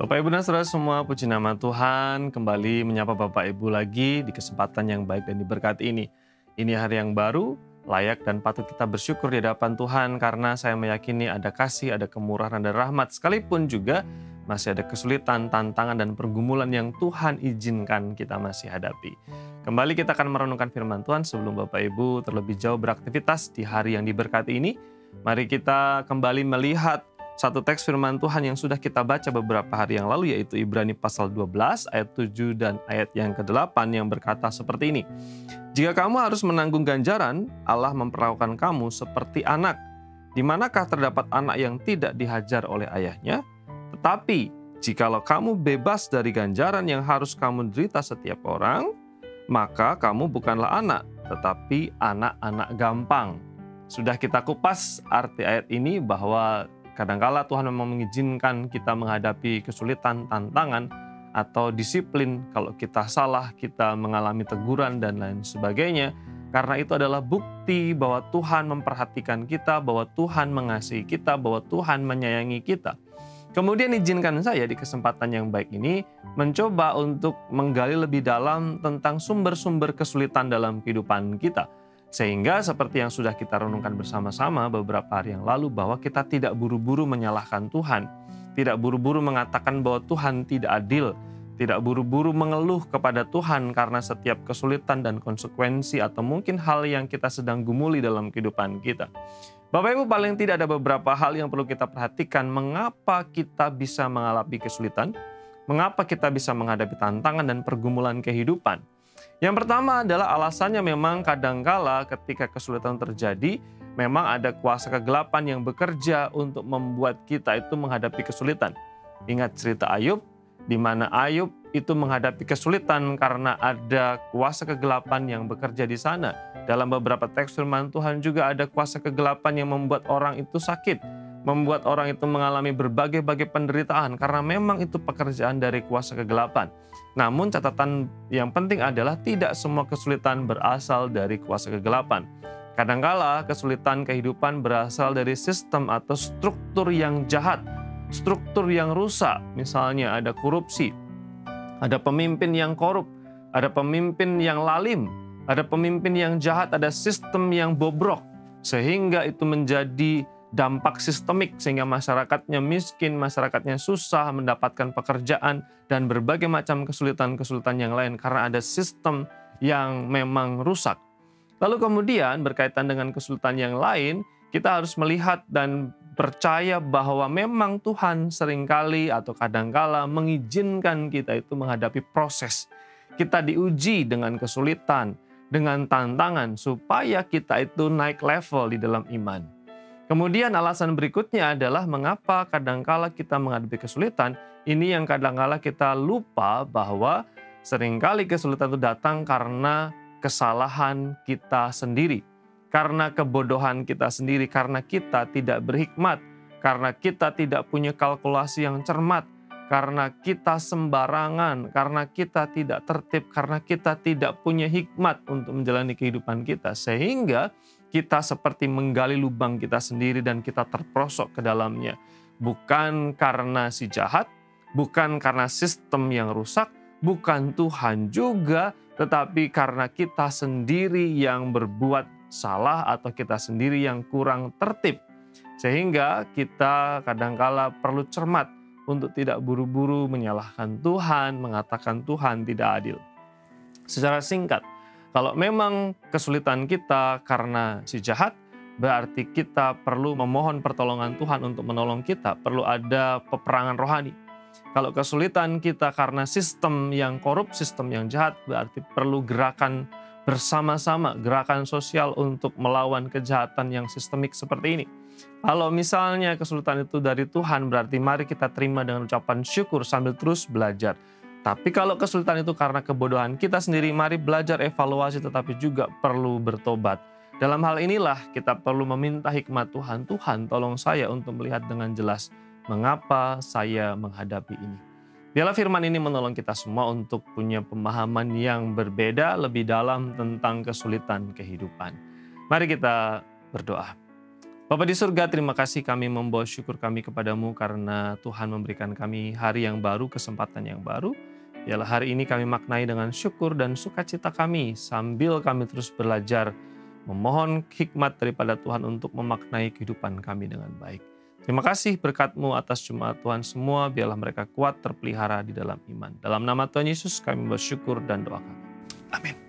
Bapak Ibu dan Saudara semua, puji nama Tuhan, kembali menyapa Bapak Ibu lagi di kesempatan yang baik dan diberkati ini. Ini hari yang baru, layak dan patut kita bersyukur di hadapan Tuhan karena saya meyakini ada kasih, ada kemurahan dan rahmat, sekalipun juga masih ada kesulitan, tantangan dan pergumulan yang Tuhan izinkan kita masih hadapi. Kembali kita akan merenungkan firman Tuhan sebelum Bapak Ibu terlebih jauh beraktivitas di hari yang diberkati ini. Mari kita kembali melihat satu teks firman Tuhan yang sudah kita baca beberapa hari yang lalu, yaitu Ibrani pasal 12 ayat 7 dan ayat yang ke-8 yang berkata seperti ini. Jika kamu harus menanggung ganjaran, Allah memperlakukan kamu seperti anak. Di manakah terdapat anak yang tidak dihajar oleh ayahnya? Tetapi jikalau kamu bebas dari ganjaran yang harus kamu derita setiap orang, maka kamu bukanlah anak, tetapi anak-anak gampang. Sudah kita kupas arti ayat ini bahwa kadangkala Tuhan memang mengizinkan kita menghadapi kesulitan, tantangan, atau disiplin. Kalau kita salah, kita mengalami teguran dan lain sebagainya. Karena itu adalah bukti bahwa Tuhan memperhatikan kita, bahwa Tuhan mengasihi kita, bahwa Tuhan menyayangi kita. Kemudian izinkan saya di kesempatan yang baik ini mencoba untuk menggali lebih dalam tentang sumber-sumber kesulitan dalam kehidupan kita. Sehingga seperti yang sudah kita renungkan bersama-sama beberapa hari yang lalu, bahwa kita tidak buru-buru menyalahkan Tuhan, tidak buru-buru mengatakan bahwa Tuhan tidak adil, tidak buru-buru mengeluh kepada Tuhan karena setiap kesulitan dan konsekuensi atau mungkin hal yang kita sedang gumuli dalam kehidupan kita. Bapak Ibu, paling tidak ada beberapa hal yang perlu kita perhatikan mengapa kita bisa mengalami kesulitan, mengapa kita bisa menghadapi tantangan dan pergumulan kehidupan. Yang pertama adalah alasannya memang kadangkala ketika kesulitan terjadi, memang ada kuasa kegelapan yang bekerja untuk membuat kita itu menghadapi kesulitan. Ingat cerita Ayub, di mana Ayub itu menghadapi kesulitan karena ada kuasa kegelapan yang bekerja di sana. Dalam beberapa teks firman Tuhan juga ada kuasa kegelapan yang membuat orang itu sakit, membuat orang itu mengalami berbagai-bagai penderitaan karena memang itu pekerjaan dari kuasa kegelapan. Namun catatan yang penting adalah tidak semua kesulitan berasal dari kuasa kegelapan. Kadangkala kesulitan kehidupan berasal dari sistem atau struktur yang jahat, struktur yang rusak. Misalnya ada korupsi, ada pemimpin yang korup, ada pemimpin yang lalim, ada pemimpin yang jahat, ada sistem yang bobrok. Sehingga itu menjadi dampak sistemik sehingga masyarakatnya miskin, masyarakatnya susah mendapatkan pekerjaan dan berbagai macam kesulitan-kesulitan yang lain karena ada sistem yang memang rusak. Lalu kemudian berkaitan dengan kesulitan yang lain, kita harus melihat dan percaya bahwa memang Tuhan seringkali atau kadangkala mengizinkan kita itu menghadapi proses. Kita diuji dengan kesulitan, dengan tantangan supaya kita itu naik level di dalam iman. Kemudian alasan berikutnya adalah mengapa kadangkala kita menghadapi kesulitan, ini yang kadangkala kita lupa bahwa seringkali kesulitan itu datang karena kesalahan kita sendiri, karena kebodohan kita sendiri, karena kita tidak berhikmat, karena kita tidak punya kalkulasi yang cermat, karena kita sembarangan, karena kita tidak tertib, karena kita tidak punya hikmat untuk menjalani kehidupan kita, sehingga kita seperti menggali lubang kita sendiri dan kita terperosok ke dalamnya. Bukan karena si jahat, bukan karena sistem yang rusak, bukan Tuhan juga, tetapi karena kita sendiri yang berbuat salah atau kita sendiri yang kurang tertib. Sehingga kita kadangkala perlu cermat untuk tidak buru-buru menyalahkan Tuhan, mengatakan Tuhan tidak adil. Secara singkat, kalau memang kesulitan kita karena si jahat, berarti kita perlu memohon pertolongan Tuhan untuk menolong kita. Perlu ada peperangan rohani. Kalau kesulitan kita karena sistem yang korup, sistem yang jahat, berarti perlu gerakan bersama-sama, gerakan sosial untuk melawan kejahatan yang sistemik seperti ini. Kalau misalnya kesulitan itu dari Tuhan, berarti mari kita terima dengan ucapan syukur sambil terus belajar. Tapi kalau kesulitan itu karena kebodohan kita sendiri, mari belajar evaluasi tetapi juga perlu bertobat. Dalam hal inilah kita perlu meminta hikmat Tuhan. Tuhan, tolong saya untuk melihat dengan jelas mengapa saya menghadapi ini. Biarlah firman ini menolong kita semua untuk punya pemahaman yang berbeda lebih dalam tentang kesulitan kehidupan. Mari kita berdoa. Bapa di surga, terima kasih kami membawa syukur kami kepadamu karena Tuhan memberikan kami hari yang baru, kesempatan yang baru. Biarlah hari ini kami maknai dengan syukur dan sukacita kami sambil kami terus belajar memohon hikmat daripada Tuhan untuk memaknai kehidupan kami dengan baik. Terima kasih berkat-Mu atas jemaat Tuhan semua, biarlah mereka kuat terpelihara di dalam iman. Dalam nama Tuhan Yesus kami bersyukur dan doa kami. Amin.